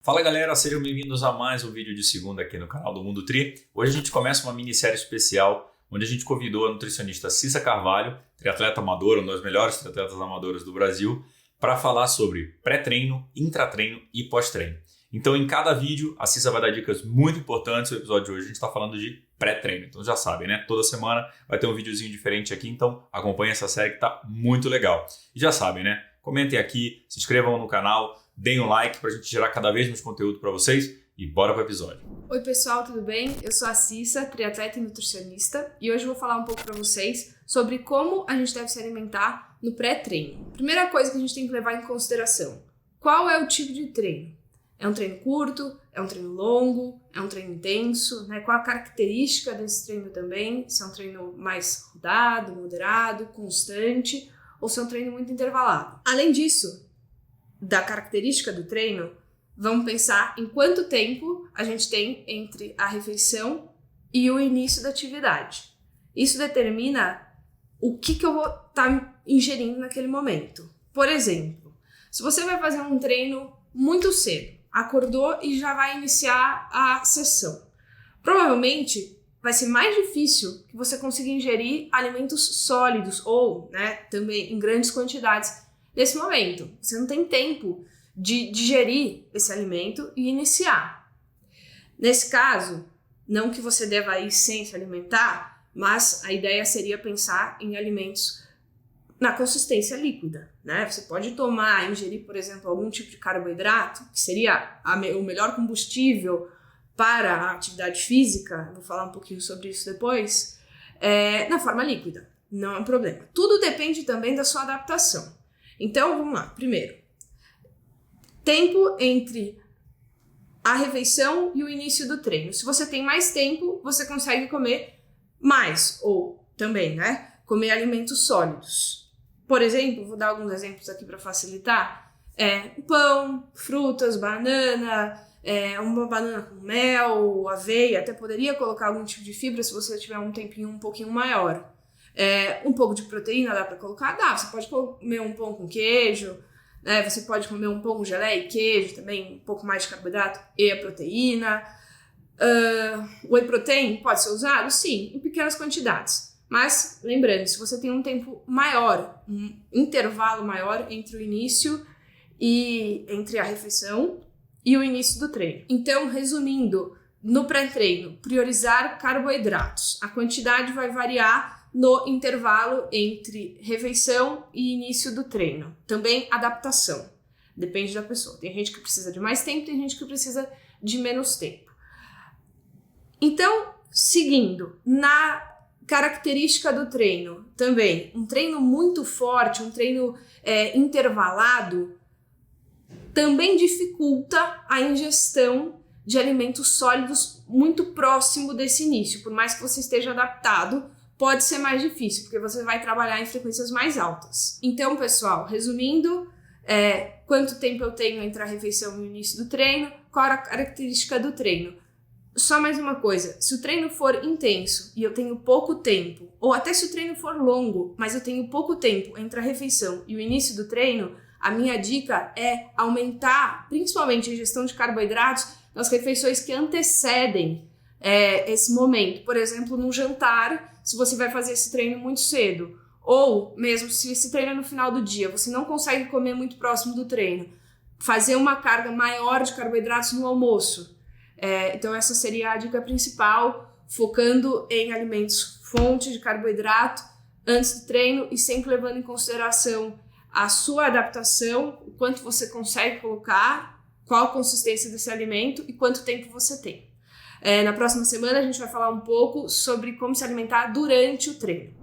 Fala galera, sejam bem-vindos a mais um vídeo de segunda aqui no canal do Mundo Tri. Hoje a gente começa uma minissérie especial onde a gente convidou a nutricionista Cissa Carvalho, triatleta amadora, uma das melhores triatletas amadoras do Brasil, para falar sobre pré-treino, intratreino e pós-treino. Então em cada vídeo a Cissa vai dar dicas muito importantes. No episódio de hoje a gente está falando de pré-treino, então já sabem, né? Toda semana vai ter um videozinho diferente aqui, então acompanhe essa série que tá muito legal. E já sabem, né? Comentem aqui, se inscrevam no canal, deem um like para a gente gerar cada vez mais conteúdo para vocês e bora para o episódio. Oi pessoal, tudo bem? Eu sou a Cissa, triatleta e nutricionista, e hoje eu vou falar um pouco para vocês sobre como a gente deve se alimentar no pré-treino. Primeira coisa que a gente tem que levar em consideração: qual é o tipo de treino? É um treino curto? É um treino longo? É um treino intenso? Né? Qual a característica desse treino também? Se é um treino mais rodado, moderado, constante, ou se é um treino muito intervalado. Além disso, da característica do treino, vamos pensar em quanto tempo a gente tem entre a refeição e o início da atividade. Isso determina o que eu vou estar ingerindo naquele momento. Por exemplo, se você vai fazer um treino muito cedo, acordou e já vai iniciar a sessão, provavelmente vai ser mais difícil que você consiga ingerir alimentos sólidos ou, também em grandes quantidades nesse momento. Você não tem tempo de digerir esse alimento e iniciar. Nesse caso, não que você deva ir sem se alimentar, mas a ideia seria pensar em alimentos na consistência líquida, né? Você pode ingerir, por exemplo, algum tipo de carboidrato, que seria o melhor combustível para a atividade física, vou falar um pouquinho sobre isso depois, na forma líquida, não é um problema. Tudo depende também da sua adaptação. Então, vamos lá. Primeiro, tempo entre a refeição e o início do treino. Se você tem mais tempo, você consegue comer mais, ou também, comer alimentos sólidos. Por exemplo, vou dar alguns exemplos aqui para facilitar. Pão, frutas, banana, uma banana com mel, aveia, até poderia colocar algum tipo de fibra se você tiver um tempinho um pouquinho maior. Um pouco de proteína dá para colocar? Dá. Você pode comer um pão com queijo, você pode comer um pão com geleia e queijo também, um pouco mais de carboidrato e a proteína. Whey protein pode ser usado? Sim, em pequenas quantidades. Mas, lembrando, se você tem um tempo maior, um intervalo maior entre o início e entre a refeição e o início do treino. Então, resumindo, no pré-treino, priorizar carboidratos. A quantidade vai variar no intervalo entre refeição e início do treino. Também adaptação. Depende da pessoa. Tem gente que precisa de mais tempo, tem gente que precisa de menos tempo. Então, seguindo, na característica do treino, também, um treino muito forte, um treino intervalado, também dificulta a ingestão de alimentos sólidos muito próximo desse início. Por mais que você esteja adaptado, pode ser mais difícil, porque você vai trabalhar em frequências mais altas. Então, pessoal, resumindo, quanto tempo eu tenho entre a refeição e o início do treino, qual a característica do treino. Só mais uma coisa, se o treino for intenso e eu tenho pouco tempo, ou até se o treino for longo, mas eu tenho pouco tempo entre a refeição e o início do treino, a minha dica é aumentar, principalmente a ingestão de carboidratos, nas refeições que antecedem esse momento. Por exemplo, no jantar, se você vai fazer esse treino muito cedo, ou mesmo se esse treino é no final do dia, você não consegue comer muito próximo do treino, fazer uma carga maior de carboidratos no almoço. Então essa seria a dica principal, focando em alimentos fonte de carboidrato antes do treino e sempre levando em consideração a sua adaptação, o quanto você consegue colocar, qual a consistência desse alimento e quanto tempo você tem. Na próxima semana a gente vai falar um pouco sobre como se alimentar durante o treino.